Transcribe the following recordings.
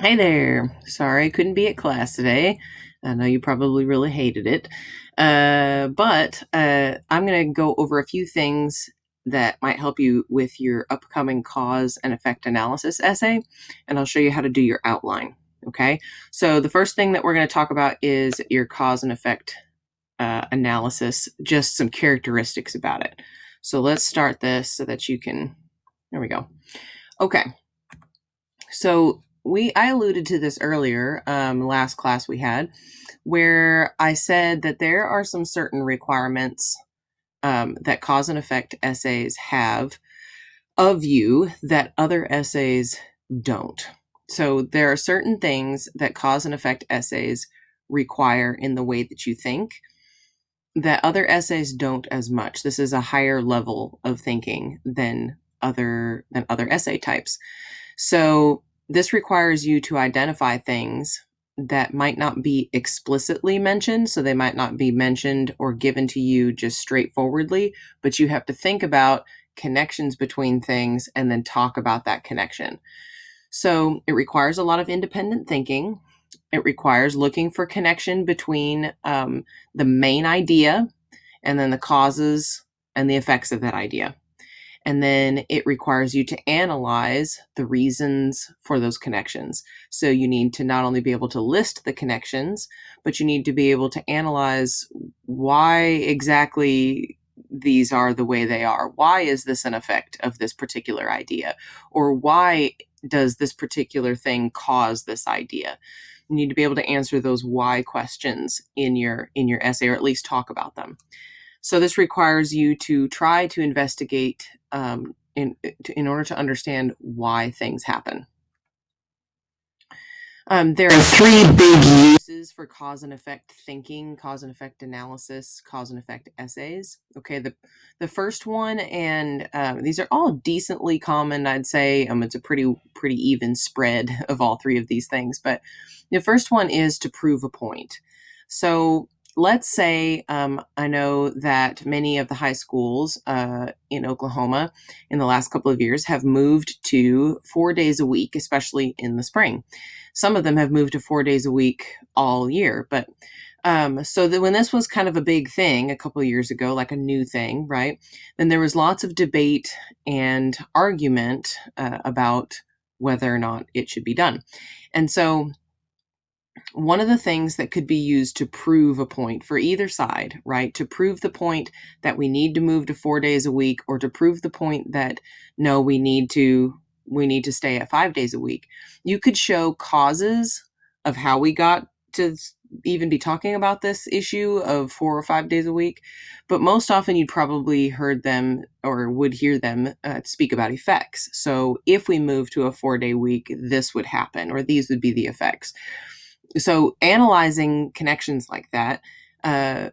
Hey there. Sorry I couldn't be at class today. I know you probably really hated it. But I'm going to go over a few things that might help you with your upcoming cause and effect analysis essay, and I'll show you how to do your outline. Okay. So the first thing that we're going to talk about is your cause and effect analysis, just some characteristics about it. So let's start this so that you can. There we go. Okay. So I alluded to this earlier, last class we had, where I said that there are some certain requirements that cause and effect essays have of you that other essays don't. So there are certain things that cause and effect essays require in the way that you think that other essays don't as much. This is a higher level of thinking than other essay types. So this requires you to identify things that might not be explicitly mentioned. So they might not be mentioned or given to you just straightforwardly, but you have to think about connections between things and then talk about that connection. So it requires a lot of independent thinking. It requires looking for connection between the main idea and then the causes and the effects of that idea. And then it requires you to analyze the reasons for those connections. So you need to not only be able to list the connections, but you need to be able to analyze why exactly these are the way they are. Why is this an effect of this particular idea? Or why does this particular thing cause this idea? You need to be able to answer those why questions in your essay, or at least talk about them. So this requires you to try to investigate in order to understand why things happen. There are three big uses for cause and effect thinking, cause and effect analysis, cause and effect essays. Okay, the first one, and these are all decently common, I'd say. It's a pretty even spread of all three of these things. But the first one is to prove a point. So let's say I know that many of the high schools in Oklahoma in the last couple of years have moved to 4 days a week, especially in the spring. Some of them have moved to 4 days a week all year. But so that when this was kind of a big thing a couple of years ago, like a new thing, right? Then there was lots of debate and argument about whether or not it should be done. And so one of the things that could be used to prove a point for either side, right? To prove the point that we need to move to 4 days a week, or to prove the point that no, we need to stay at 5 days a week. You could show causes of how we got to even be talking about this issue of 4 or 5 days a week, but most often you'd probably heard them or would hear them speak about effects. So if we move to a 4-day week, this would happen, or these would be the effects. So analyzing connections like that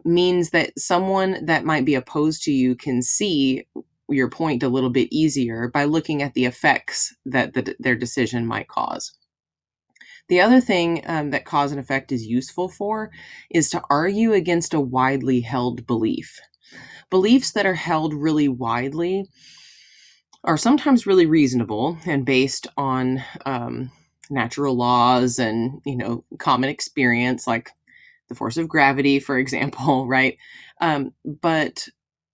means that someone that might be opposed to you can see your point a little bit easier by looking at the effects that their decision might cause. The other thing that cause and effect is useful for is to argue against a widely held belief. Beliefs that are held really widely are sometimes really reasonable and based on natural laws and common experience, like the force of gravity, for example, right? But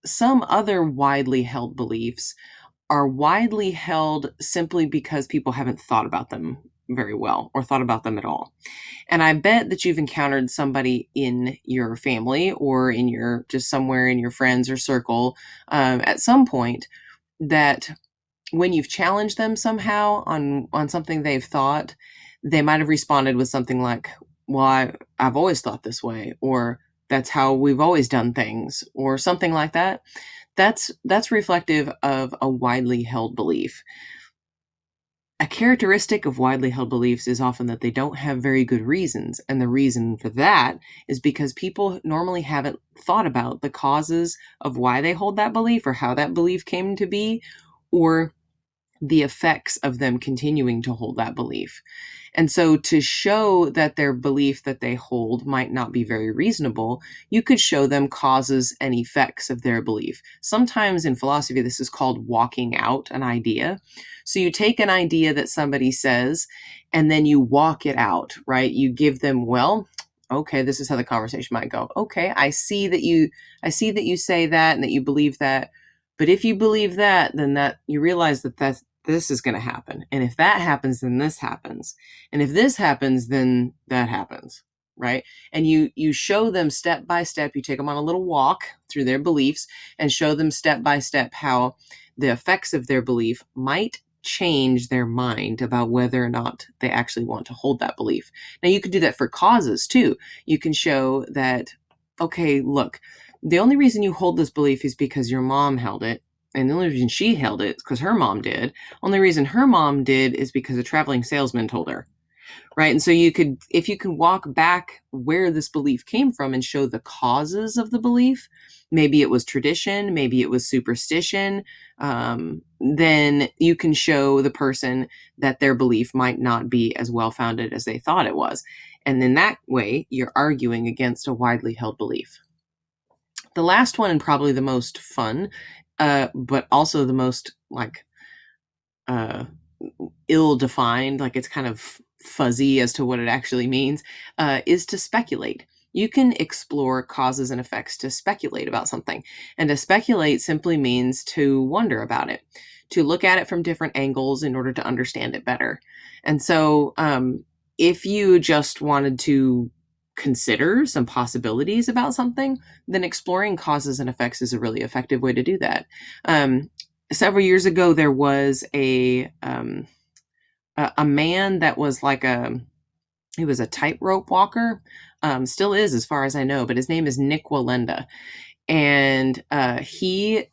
some other widely held beliefs are widely held simply because people haven't thought about them very well or thought about them at all. And I bet that you've encountered somebody in your family or in your just somewhere in your friends or circle at some point that when you've challenged them somehow on something they've thought, they might have responded with something like, well, I've always thought this way, or that's how we've always done things, or something like that. That's reflective of a widely held belief. A characteristic of widely held beliefs is often that they don't have very good reasons. And the reason for that is because people normally haven't thought about the causes of why they hold that belief or how that belief came to be, or the effects of them continuing to hold that belief. And so, to show that their belief that they hold might not be very reasonable, you could show them causes and effects of their belief. Sometimes in philosophy, this is called walking out an idea. So, you take an idea that somebody says, and then you walk it out, right? You give them, well, okay, this is how the conversation might go. Okay, I see that you say that and that you believe that. But if you believe that, then that you realize that this is going to happen. And if that happens, then this happens. And if this happens, then that happens, right? And you show them step by step, you take them on a little walk through their beliefs and show them step by step how the effects of their belief might change their mind about whether or not they actually want to hold that belief. Now, you could do that for causes too. You can show that, okay, look, the only reason you hold this belief is because your mom held it. And the only reason she held it is because her mom did. Only reason her mom did is because a traveling salesman told her. Right. And so if you can walk back where this belief came from and show the causes of the belief, maybe it was tradition, maybe it was superstition, then you can show the person that their belief might not be as well founded as they thought it was. And in that way, you're arguing against a widely held belief. The last one, and probably the most fun, but also the most ill-defined, like it's kind of fuzzy as to what it actually means, is to speculate. You can explore causes and effects to speculate about something. And to speculate simply means to wonder about it, to look at it from different angles in order to understand it better. And so if you just wanted to consider some possibilities about something, then exploring causes and effects is a really effective way to do that. Several years ago, there was a man that was he was a tightrope walker, still is as far as I know, but his name is Nick Wallenda. And he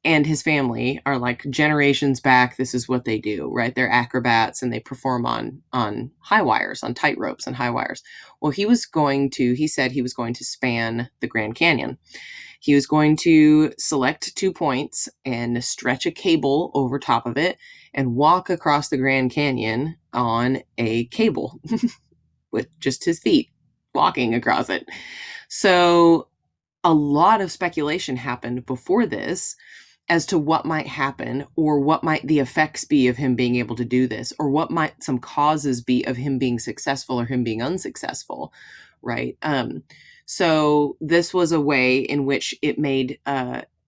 and his family are like generations back. This is what they do, right? They're acrobats and they perform on high wires, on tight ropes and high wires. Well, he said he was going to span the Grand Canyon. He was going to select 2 points and stretch a cable over top of it and walk across the Grand Canyon on a cable with just his feet walking across it. So a lot of speculation happened before this as to what might happen, or what might the effects be of him being able to do this, or what might some causes be of him being successful or him being unsuccessful, right? So this was a way in which it made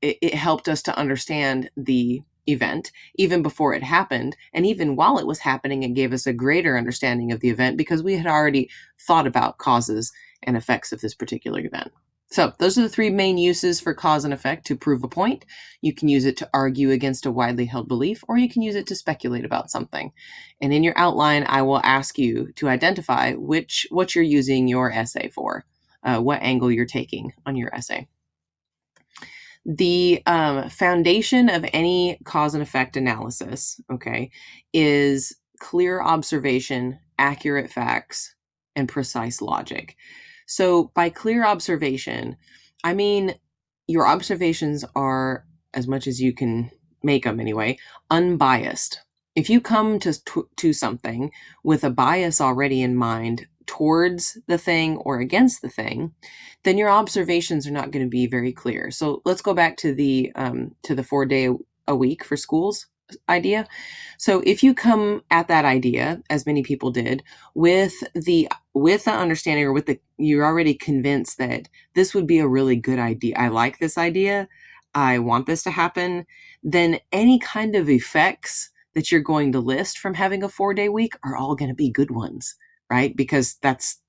it helped us to understand the event even before it happened, and even while it was happening, it gave us a greater understanding of the event because we had already thought about causes and effects of this particular event. So those are the 3 main uses for cause and effect to prove a point. You can use it to argue against a widely held belief, or you can use it to speculate about something. And in your outline, I will ask you to identify what you're using your essay for, what angle you're taking on your essay. The foundation of any cause and effect analysis, okay, is clear observation, accurate facts, and precise logic. So by clear observation, I mean your observations are, as much as you can make them anyway, unbiased. If you come to something with a bias already in mind towards the thing or against the thing, then your observations are not going to be very clear. So let's go back to the 4-day a week for schools idea. So if you come at that idea, as many people did, with the understanding, or you're already convinced that this would be a really good idea. I like this idea. I want this to happen. Then any kind of effects that you're going to list from having a 4-day week are all going to be good ones, right? Because that's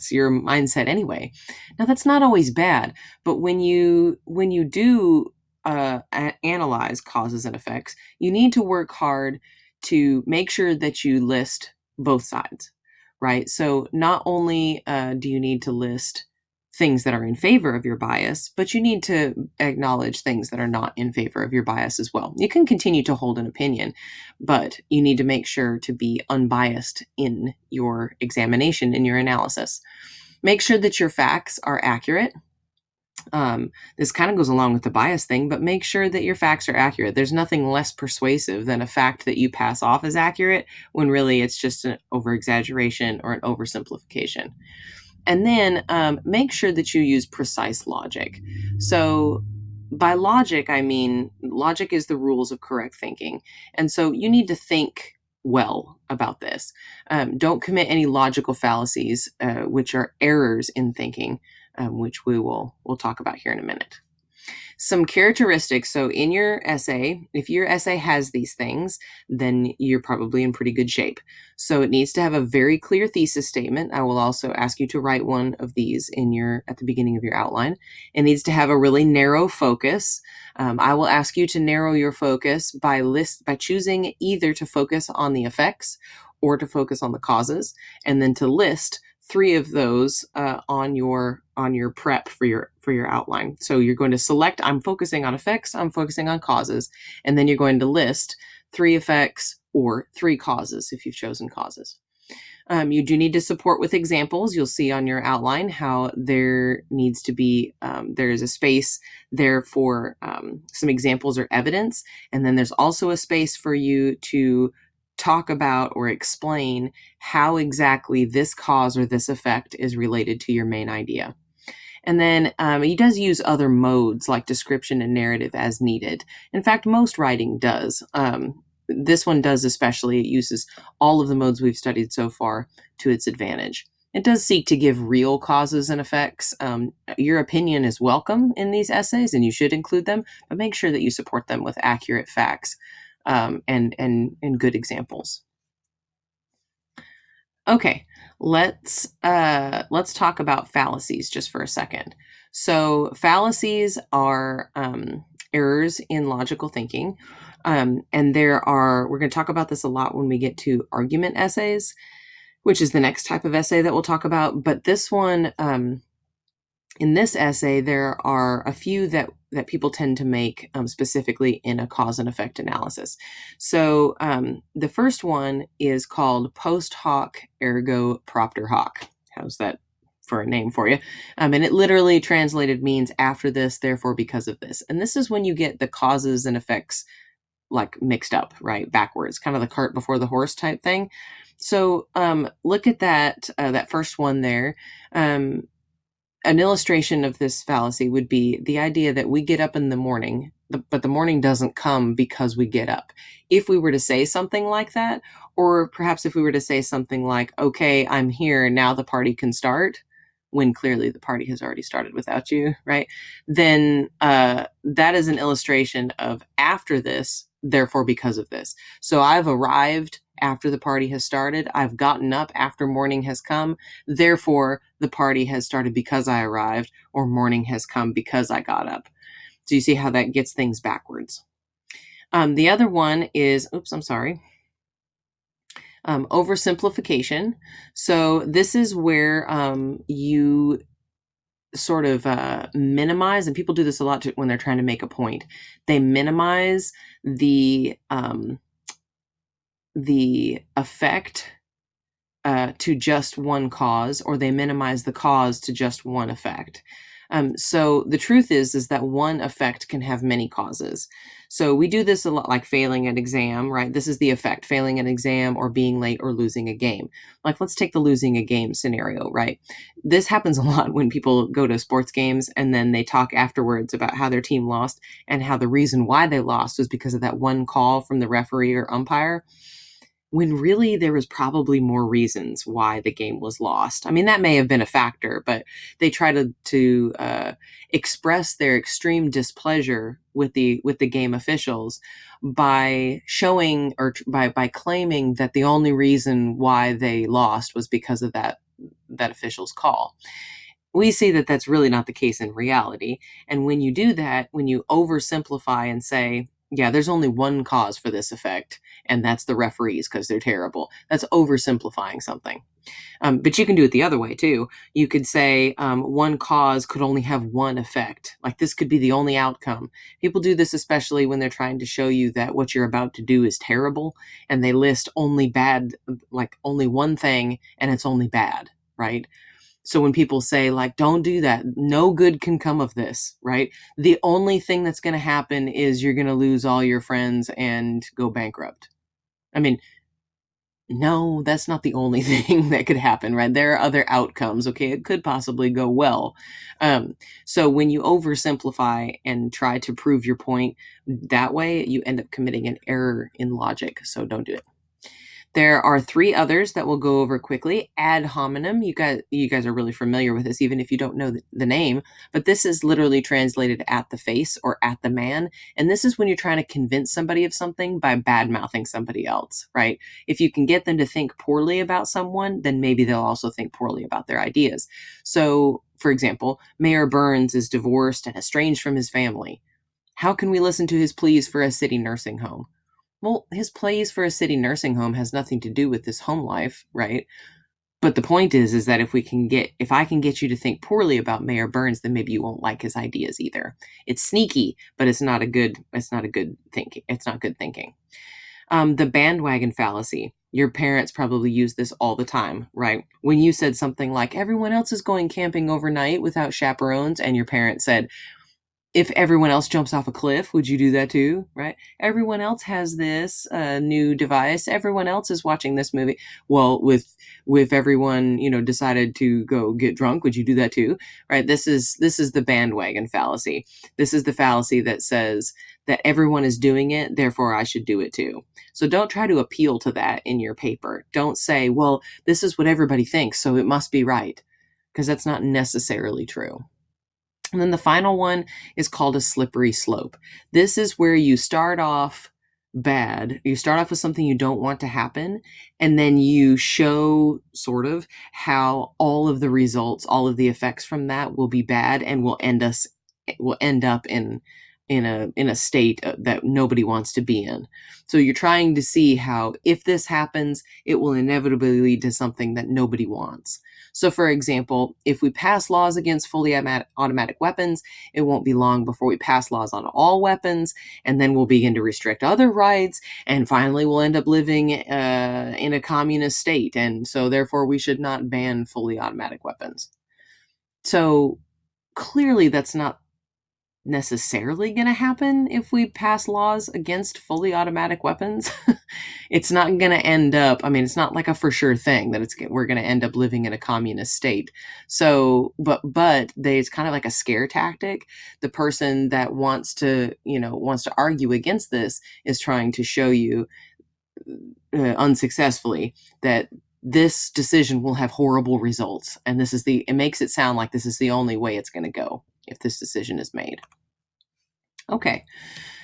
your mindset anyway. Now, that's not always bad, but when you do analyze causes and effects, you need to work hard to make sure that you list both sides, right? So not only do you need to list things that are in favor of your bias, but you need to acknowledge things that are not in favor of your bias as well. You can continue to hold an opinion, but you need to make sure to be unbiased in your examination, in your analysis. Make sure that your facts are accurate. This kind of goes along with the bias thing, but make sure that your facts are accurate. There's nothing less persuasive than a fact that you pass off as accurate when really it's just an over-exaggeration or an oversimplification. And then make sure that you use precise logic. So by logic, I mean logic is the rules of correct thinking. And so you need to think well about this. Don't commit any logical fallacies, which are errors in thinking, which we'll talk about here in a minute. Some characteristics. So in your essay, if your essay has these things, then you're probably in pretty good shape. So it needs to have a very clear thesis statement. I will also ask you to write one of these at the beginning of your outline. It needs to have a really narrow focus. I will ask you to narrow your focus by choosing either to focus on the effects or to focus on the causes, and then to list 3 of those on your prep for your outline. So you're going to select, I'm focusing on effects, I'm focusing on causes, and then you're going to list 3 effects or 3 causes if you've chosen causes. You do need to support with examples. You'll see on your outline how there needs to be, there is a space there for some examples or evidence, and then there's also a space for you to talk about or explain how exactly this cause or this effect is related to your main idea. And then he does use other modes like description and narrative as needed. In fact, most writing does. This one does especially. It uses all of the modes we've studied so far to its advantage. It does seek to give real causes and effects. Your opinion is welcome in these essays, and you should include them, but make sure that you support them with accurate facts and good examples. Okay, let's talk about fallacies just for a second. So fallacies are errors in logical thinking, and we're going to talk about this a lot when we get to argument essays, which is the next type of essay that we'll talk about. But this one, in this essay, there are a few that people tend to make specifically in a cause and effect analysis. So the first one is called post hoc ergo propter hoc. How's that for a name for you? And it literally translated means after this, therefore because of this. And this is when you get the causes and effects like mixed up, right? Backwards, kind of the cart before the horse type thing. So look at that first one there. An illustration of this fallacy would be the idea that we get up in the morning, but the morning doesn't come because we get up. If we were to say something like that, or perhaps if we were to say something like, okay, I'm here, now the party can start, when clearly the party has already started without you, right? Then that is an illustration of after this, therefore because of this. So I've arrived after the party has started. I've gotten up after morning has come. Therefore, the party has started because I arrived, or morning has come because I got up. So you see how that gets things backwards. The other one is, oversimplification. So this is where you sort of minimize, and people do this a lot when they're trying to make a point. They minimize the effect to just one cause, or they minimize the cause to just one effect. So the truth is that one effect can have many causes. So we do this a lot, like failing an exam, right? This is the effect, failing an exam or being late or losing a game. Like, let's take the losing a game scenario, right? This happens a lot when people go to sports games and then they talk afterwards about how their team lost and how the reason why they lost was because of that one call from the referee or umpire, when really there was probably more reasons why the game was lost. I mean, that may have been a factor, but they try to express their extreme displeasure with the game officials by showing, or by claiming that the only reason why they lost was because of that official's call. We see that that's really not the case in reality. And when you do that, when you oversimplify and say, yeah, there's only one cause for this effect, and that's the referees because they're terrible, that's oversimplifying something. But you can do it the other way too. You could say one cause could only have one effect. Like, this could be the only outcome. People do this especially when they're trying to show you that what you're about to do is terrible, and they list only bad, like only one thing, and it's only bad, right? So when people say, like, don't do that, no good can come of this, right? The only thing that's going to happen is you're going to lose all your friends and go bankrupt. I mean, no, that's not the only thing that could happen, right? There are other outcomes. Okay, it could possibly go well. So when you oversimplify and try to prove your point that way, you end up committing an error in logic. So don't do it. There are three others that we'll go over quickly. Ad hominem. You guys are really familiar with this, even if you don't know the name. But this is literally translated at the face or at the man. And this is when you're trying to convince somebody of something by bad mouthing somebody else, right? If you can get them to think poorly about someone, then maybe they'll also think poorly about their ideas. So, for example, Mayor Burns is divorced and estranged from his family. How can we listen to his pleas for a city nursing home? Well, his plays for a city nursing home has nothing to do with this home life, right? But the point is that if I can get you to think poorly about Mayor Burns, then maybe you won't like his ideas either. It's sneaky, but it's not good thinking. It's not good thinking. The bandwagon fallacy. Your parents probably use this all the time, right? When you said something like, everyone else is going camping overnight without chaperones, and your parent said, if everyone else jumps off a cliff, would you do that too? Right? Everyone else has this new device. Everyone else is watching this movie. Well, with everyone, decided to go get drunk, would you do that too? Right? This is the bandwagon fallacy. This is the fallacy that says that everyone is doing it, therefore I should do it too. So don't try to appeal to that in your paper. Don't say, well, this is what everybody thinks, so it must be right, because that's not necessarily true. And then the final one is called a slippery slope. This is where you start off bad. You start off with something you don't want to happen, and then you show sort of how all of the results, all of the effects from that will be bad and will end up in a state that nobody wants to be in. So you're trying to see how, if this happens, it will inevitably lead to something that nobody wants. So, for example, if we pass laws against fully automatic weapons, it won't be long before we pass laws on all weapons, and then we'll begin to restrict other rights, and finally we'll end up living in a communist state, and so therefore we should not ban fully automatic weapons. So clearly that's not necessarily going to happen if we pass laws against fully automatic weapons. It's not going to end up, it's not like a for sure thing that we're going to end up living in a communist state. So, but it's kind of like a scare tactic. The person that wants to argue against this is trying to show you unsuccessfully that this decision will have horrible results. And it makes it sound like this is the only way it's going to go if this decision is made. Okay,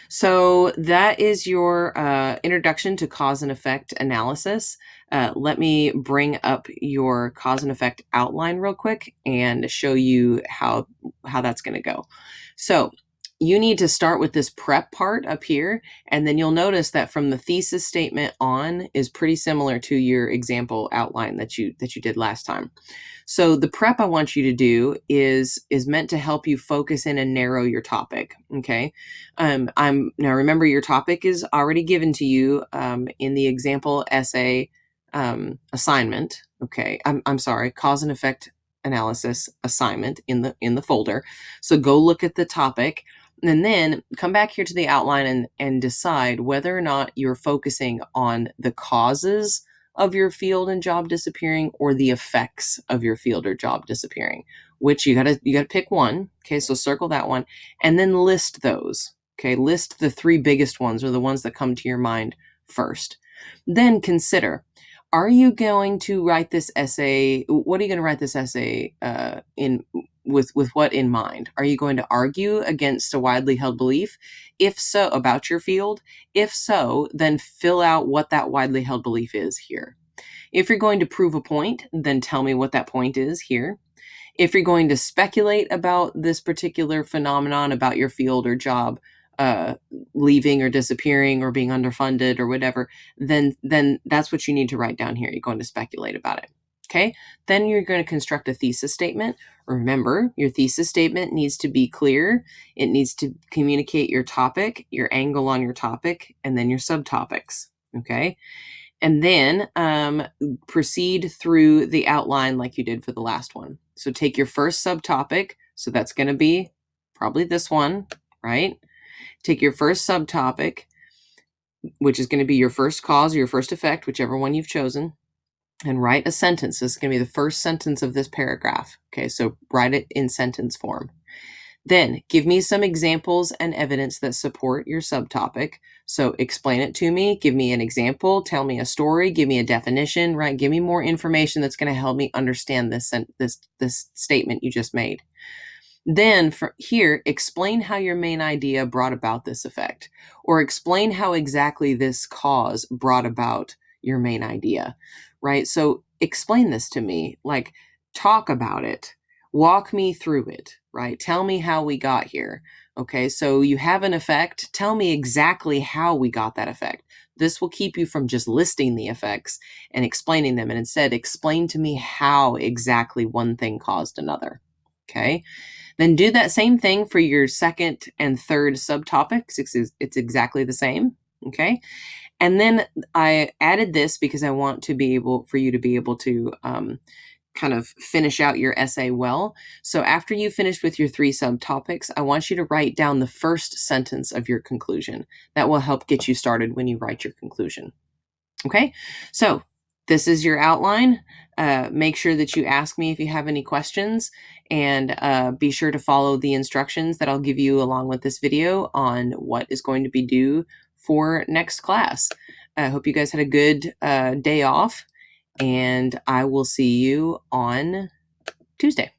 so that is your introduction to cause and effect analysis. Let me bring up your cause and effect outline real quick and show you how that's going to go. So you need to start with this prep part up here, and then you'll notice that from the thesis statement on is pretty similar to your example outline that you did last time. So the prep I want you to do is meant to help you focus in and narrow your topic. Okay. Now remember, your topic is already given to you in the example essay assignment. Okay. I'm sorry, cause and effect analysis assignment in the folder. So go look at the topic, and then come back here to the outline and decide whether or not you're focusing on the causes of your field and job disappearing or the effects of your field or job disappearing, which you gotta pick one. Okay, so circle that one and then list those. Okay, list the three biggest ones or the ones that come to your mind first. Then consider, are you going to write this essay? What are you going to write this essay with what in mind? Are you going to argue against a widely held belief? If so, about your field? If so, then fill out what that widely held belief is here. If you're going to prove a point, then tell me what that point is here. If you're going to speculate about this particular phenomenon about your field or job leaving or disappearing or being underfunded or whatever, then that's what you need to write down here. You're going to speculate about it. Okay, then you're going to construct a thesis statement. Remember, your thesis statement needs to be clear. It needs to communicate your topic, your angle on your topic, and then your subtopics. Okay, And then proceed through the outline like you did for the last one. So take your first subtopic. So that's going to be probably this one, right? Take your first subtopic, which is going to be your first cause or your first effect, whichever one you've chosen, and write a sentence. This is going to be the first sentence of this paragraph. Okay, so write it in sentence form. Then give me some examples and evidence that support your subtopic. So explain it to me, give me an example, tell me a story, give me a definition, right? Give me more information that's going to help me understand this statement you just made. Then from here, explain how your main idea brought about this effect, or explain how exactly this cause brought about your main idea, right? So explain this to me, like talk about it, walk me through it, right? Tell me how we got here. Okay, so you have an effect. Tell me exactly how we got that effect. This will keep you from just listing the effects and explaining them, and instead explain to me how exactly one thing caused another. Okay. Then do that same thing for your second and third subtopics. It's exactly the same. Okay. And then I added this because I want to be able for you to be able to kind of finish out your essay well. So after you finish with your 3 subtopics, I want you to write down the first sentence of your conclusion. That will help get you started when you write your conclusion. Okay. So this is your outline. Make sure that you ask me if you have any questions, and be sure to follow the instructions that I'll give you along with this video on what is going to be due for next class. I hope you guys had a good day off, and I will see you on Tuesday.